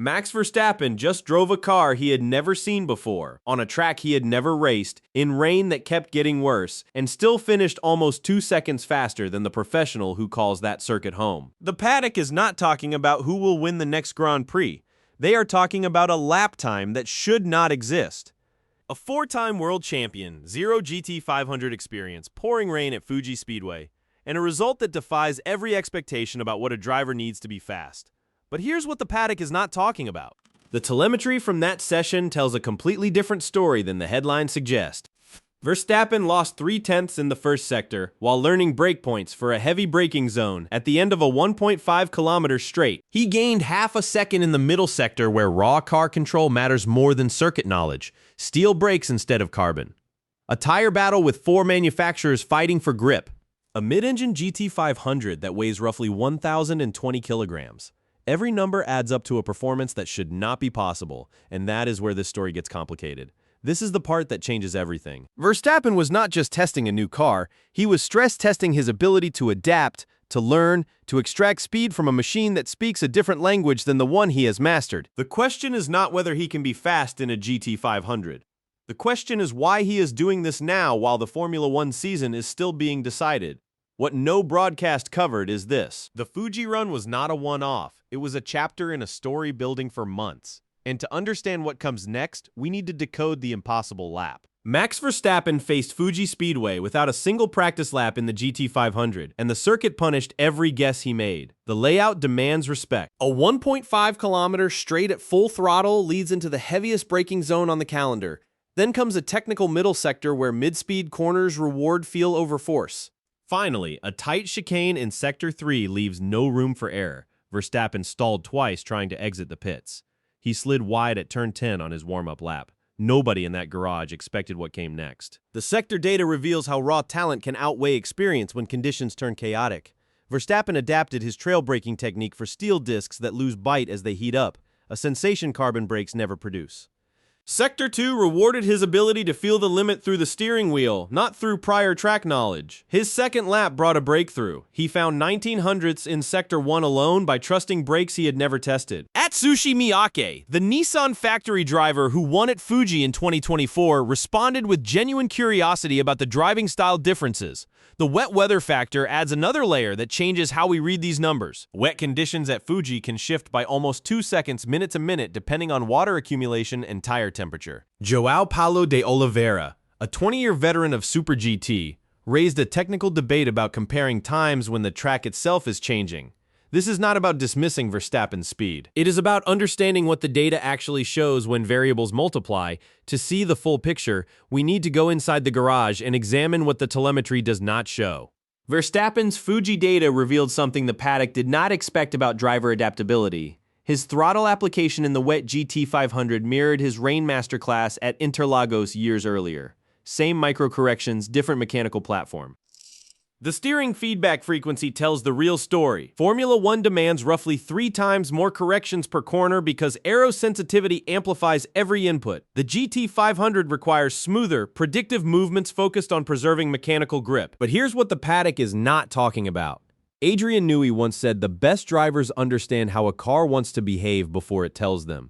Max Verstappen just drove a car he had never seen before, on a track he had never raced, in rain that kept getting worse, and still finished almost 2 seconds faster than the professional who calls that circuit home. The paddock is not talking about who will win the next Grand Prix. They are talking about a lap time that should not exist. A 4-time world champion, 0 GT500 experience, pouring rain at Fuji Speedway, and a result that defies every expectation about what a driver needs to be fast. But here's what the paddock is not talking about. The telemetry from that session tells a completely different story than the headlines suggest. Verstappen lost 3/10 in the first sector while learning breakpoints for a heavy braking zone at the end of a 1.5 kilometer straight. He gained half a second in the middle sector where raw car control matters more than circuit knowledge. Steel brakes instead of carbon. A tire battle with 4 manufacturers fighting for grip. A mid-engine GT500 that weighs roughly 1,020 kilograms. Every number adds up to a performance that should not be possible, and that is where this story gets complicated. This is the part that changes everything. Verstappen was not just testing a new car, he was stress testing his ability to adapt, to learn, to extract speed from a machine that speaks a different language than the one he has mastered. The question is not whether he can be fast in a GT500. The question is why he is doing this now while the Formula One season is still being decided. What no broadcast covered is this. The Fuji run was not a one-off. It was a chapter in a story building for months. And to understand what comes next, we need to decode the impossible lap. Max Verstappen faced Fuji Speedway without a single practice lap in the GT500, and the circuit punished every guess he made. The layout demands respect. A 1.5 kilometer straight at full throttle leads into the heaviest braking zone on the calendar. Then comes a technical middle sector where mid-speed corners reward feel over force. Finally, a tight chicane in Sector 3 leaves no room for error. Verstappen stalled twice trying to exit the pits. He slid wide at turn 10 on his warm-up lap. Nobody in that garage expected what came next. The sector data reveals how raw talent can outweigh experience when conditions turn chaotic. Verstappen adapted his trail braking technique for steel discs that lose bite as they heat up, a sensation carbon brakes never produce. Sector 2 rewarded his ability to feel the limit through the steering wheel, not through prior track knowledge. His second lap brought a breakthrough. He found 1900ths in Sector 1 alone by trusting brakes he had never tested. Atsushi Miyake, the Nissan factory driver who won at Fuji in 2024, responded with genuine curiosity about the driving style differences. The wet weather factor adds another layer that changes how we read these numbers. Wet conditions at Fuji can shift by almost 2 seconds minute to minute depending on water accumulation and tire temperature. João Paulo de Oliveira, a 20-year veteran of Super GT, raised a technical debate about comparing times when the track itself is changing. This is not about dismissing Verstappen's speed. It is about understanding what the data actually shows when variables multiply. To see the full picture, we need to go inside the garage and examine what the telemetry does not show. Verstappen's Fuji data revealed something the paddock did not expect about driver adaptability. His throttle application in the wet GT500 mirrored his Rain Masterclass at Interlagos years earlier. Same micro-corrections, different mechanical platform. The steering feedback frequency tells the real story. Formula One demands roughly 3 times more corrections per corner because aero sensitivity amplifies every input. The GT500 requires smoother, predictive movements focused on preserving mechanical grip. But here's what the paddock is not talking about. Adrian Newey once said the best drivers understand how a car wants to behave before it tells them.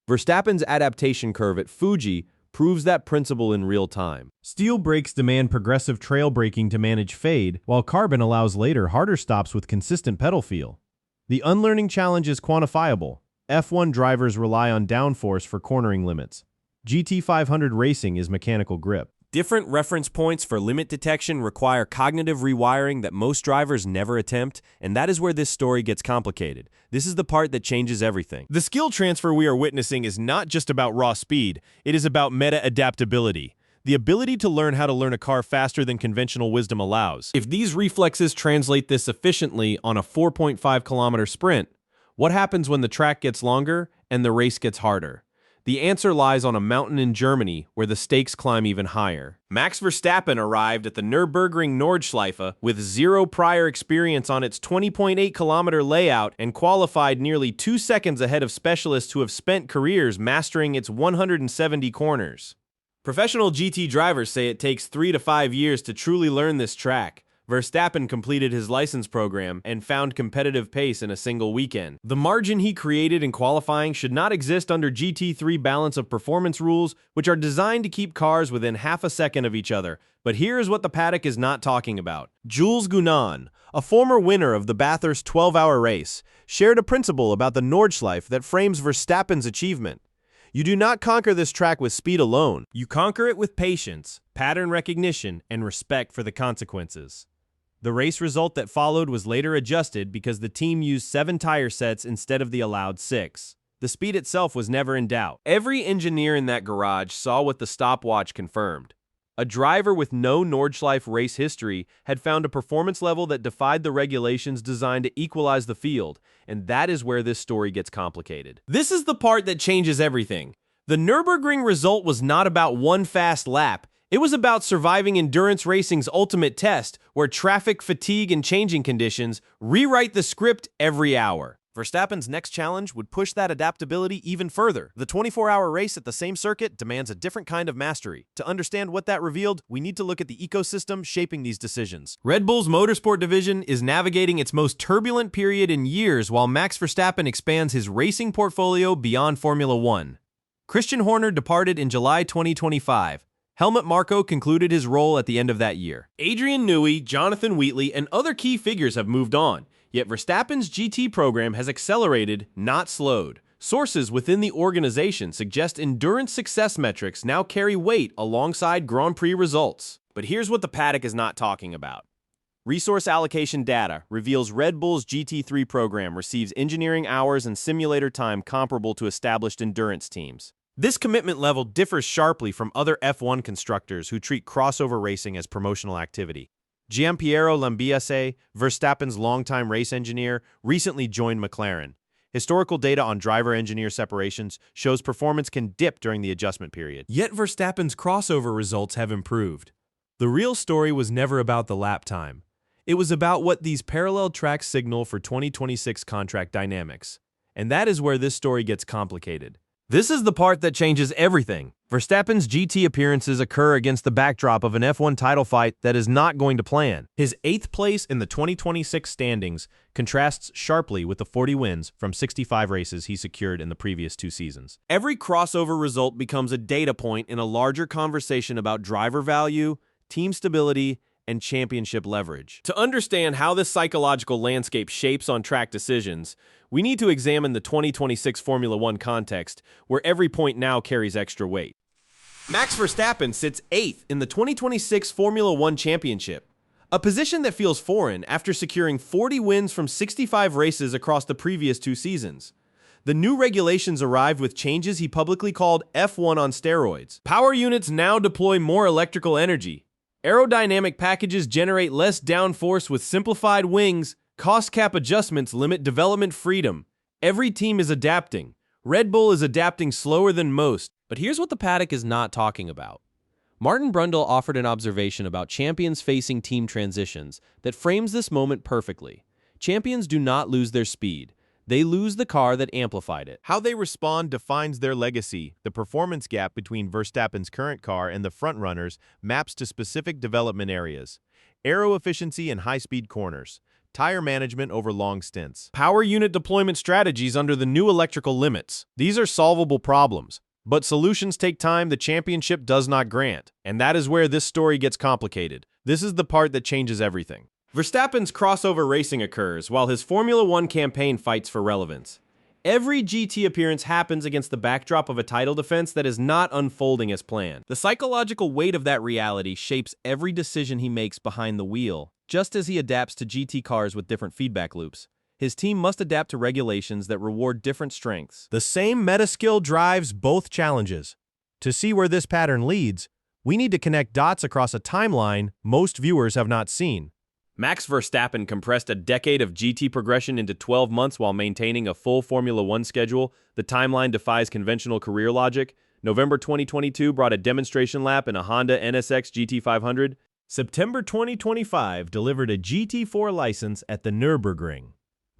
Verstappen's adaptation curve at Fuji proves that principle in real time. Steel brakes demand progressive trail braking to manage fade, while carbon allows later, harder stops with consistent pedal feel. The unlearning challenge is quantifiable. F1 drivers rely on downforce for cornering limits. GT500 racing is mechanical grip. Different reference points for limit detection require cognitive rewiring that most drivers never attempt, and that is where this story gets complicated. This is the part that changes everything. The skill transfer we are witnessing is not just about raw speed, it is about meta-adaptability. The ability to learn how to learn a car faster than conventional wisdom allows. If these reflexes translate this efficiently on a 4.5 kilometer sprint, what happens when the track gets longer and the race gets harder? The answer lies on a mountain in Germany where the stakes climb even higher. Max Verstappen arrived at the Nürburgring Nordschleife with 0 prior experience on its 20.8 kilometer layout and qualified nearly 2 seconds ahead of specialists who have spent careers mastering its 170 corners. Professional GT drivers say it takes 3 to 5 years to truly learn this track. Verstappen completed his license program and found competitive pace in a single weekend. The margin he created in qualifying should not exist under GT3 balance of performance rules, which are designed to keep cars within half a second of each other. But here is what the paddock is not talking about. Jules Gounon, a former winner of the Bathurst 12-hour race, shared a principle about the Nordschleife that frames Verstappen's achievement. You do not conquer this track with speed alone. You conquer it with patience, pattern recognition, and respect for the consequences. The race result that followed was later adjusted because the team used 7 tire sets instead of the allowed 6. The speed itself was never in doubt. Every engineer in that garage saw what the stopwatch confirmed. A driver with no Nordschleife race history had found a performance level that defied the regulations designed to equalize the field, and that is where this story gets complicated. This is the part that changes everything. The Nürburgring result was not about one fast lap. It was about surviving endurance racing's ultimate test, where traffic, fatigue, and changing conditions rewrite the script every hour. Verstappen's next challenge would push that adaptability even further. The 24-hour race at the same circuit demands a different kind of mastery. To understand what that revealed, we need to look at the ecosystem shaping these decisions. Red Bull's motorsport division is navigating its most turbulent period in years while Max Verstappen expands his racing portfolio beyond Formula One. Christian Horner departed in July 2025. Helmut Marko concluded his role at the end of that year. Adrian Newey, Jonathan Wheatley, and other key figures have moved on. Yet Verstappen's GT program has accelerated, not slowed. Sources within the organization suggest endurance success metrics now carry weight alongside Grand Prix results. But here's what the paddock is not talking about. Resource allocation data reveals Red Bull's GT3 program receives engineering hours and simulator time comparable to established endurance teams. This commitment level differs sharply from other F1 constructors who treat crossover racing as promotional activity. Giampiero Lambiase, Verstappen's longtime race engineer, recently joined McLaren. Historical data on driver-engineer separations shows performance can dip during the adjustment period. Yet Verstappen's crossover results have improved. The real story was never about the lap time. It was about what these parallel tracks signal for 2026 contract dynamics. And that is where this story gets complicated. This is the part that changes everything. Verstappen's GT appearances occur against the backdrop of an F1 title fight that is not going to plan. His 8th place in the 2026 standings contrasts sharply with the 40 wins from 65 races he secured in the previous 2 seasons. Every crossover result becomes a data point in a larger conversation about driver value, team stability, and championship leverage. To understand how this psychological landscape shapes on-track decisions, we need to examine the 2026 Formula One context, where every point now carries extra weight. Max Verstappen sits 8th in the 2026 Formula One Championship, a position that feels foreign after securing 40 wins from 65 races across the previous 2 seasons. The new regulations arrived with changes he publicly called F1 on steroids. Power units now deploy more electrical energy. Aerodynamic packages generate less downforce with simplified wings. Cost cap adjustments limit development freedom. Every team is adapting. Red Bull is adapting slower than most. But here's what the paddock is not talking about. Martin Brundle offered an observation about champions facing team transitions that frames this moment perfectly. Champions do not lose their speed. They lose the car that amplified it. How they respond defines their legacy. The performance gap between Verstappen's current car and the frontrunners maps to specific development areas. Aero efficiency and high-speed corners. Tire management over long stints. Power unit deployment strategies under the new electrical limits. These are solvable problems. But solutions take time the championship does not grant. And that is where this story gets complicated. This is the part that changes everything. Verstappen's crossover racing occurs while his Formula One campaign fights for relevance. Every GT appearance happens against the backdrop of a title defense that is not unfolding as planned. The psychological weight of that reality shapes every decision he makes behind the wheel, just as he adapts to GT cars with different feedback loops. His team must adapt to regulations that reward different strengths. The same meta skill drives both challenges. To see where this pattern leads, we need to connect dots across a timeline most viewers have not seen. Max Verstappen compressed a decade of GT progression into 12 months while maintaining a full Formula One schedule. The timeline defies conventional career logic. November 2022 brought a demonstration lap in a Honda NSX GT500. September 2025 delivered a GT4 license at the Nürburgring.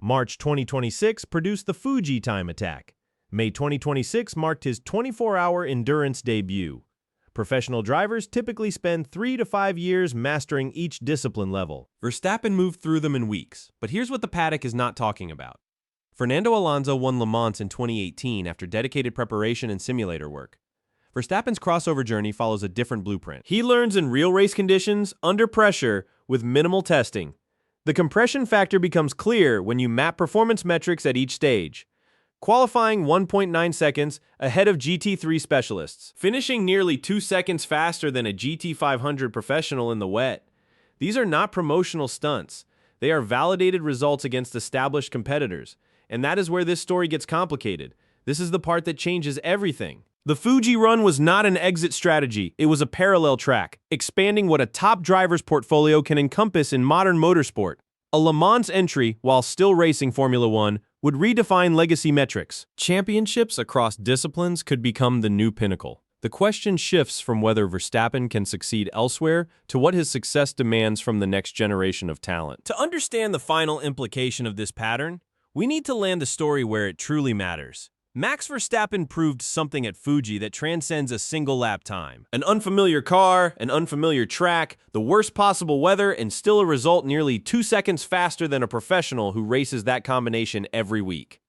March 2026 produced the Fuji time attack. May 2026 marked his 24-hour endurance debut. Professional drivers typically spend 3 to 5 years mastering each discipline level. Verstappen moved through them in weeks, but here's what the paddock is not talking about. Fernando Alonso won Le Mans in 2018 after dedicated preparation and simulator work. Verstappen's crossover journey follows a different blueprint. He learns in real race conditions, under pressure, with minimal testing. The compression factor becomes clear when you map performance metrics at each stage. Qualifying 1.9 seconds ahead of GT3 specialists, finishing nearly 2 seconds faster than a GT500 professional in the wet. These are not promotional stunts. They are validated results against established competitors. And that is where this story gets complicated. This is the part that changes everything. The Fuji run was not an exit strategy, it was a parallel track, expanding what a top driver's portfolio can encompass in modern motorsport. A Le Mans entry, while still racing Formula One, would redefine legacy metrics. Championships across disciplines could become the new pinnacle. The question shifts from whether Verstappen can succeed elsewhere to what his success demands from the next generation of talent. To understand the final implication of this pattern, we need to land the story where it truly matters. Max Verstappen proved something at Fuji that transcends a single lap time. An unfamiliar car, an unfamiliar track, the worst possible weather, and still a result nearly 2 seconds faster than a professional who races that combination every week.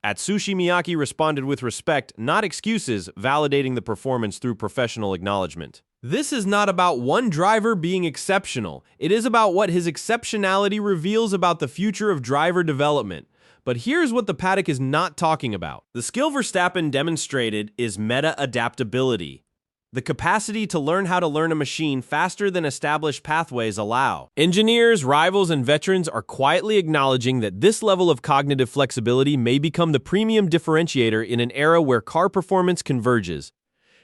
Atsushi Miyake responded with respect, not excuses, validating the performance through professional acknowledgement. This is not about one driver being exceptional. It is about what his exceptionality reveals about the future of driver development. But here's what the paddock is not talking about. The skill Verstappen demonstrated is meta-adaptability, the capacity to learn how to learn a machine faster than established pathways allow. Engineers, rivals, and veterans are quietly acknowledging that this level of cognitive flexibility may become the premium differentiator in an era where car performance converges.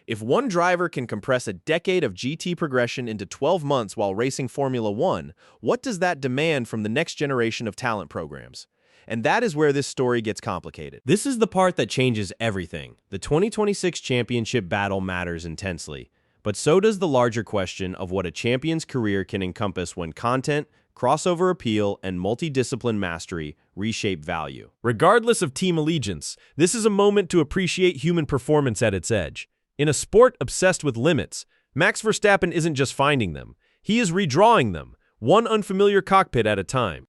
If one driver can compress a decade of GT progression into 12 months while racing Formula One, what does that demand from the next generation of talent programs? And that is where this story gets complicated. This is the part that changes everything. The 2026 championship battle matters intensely, but so does the larger question of what a champion's career can encompass when content, crossover appeal, and multidiscipline mastery reshape value. Regardless of team allegiance, this is a moment to appreciate human performance at its edge. In a sport obsessed with limits, Max Verstappen isn't just finding them, he is redrawing them, one unfamiliar cockpit at a time.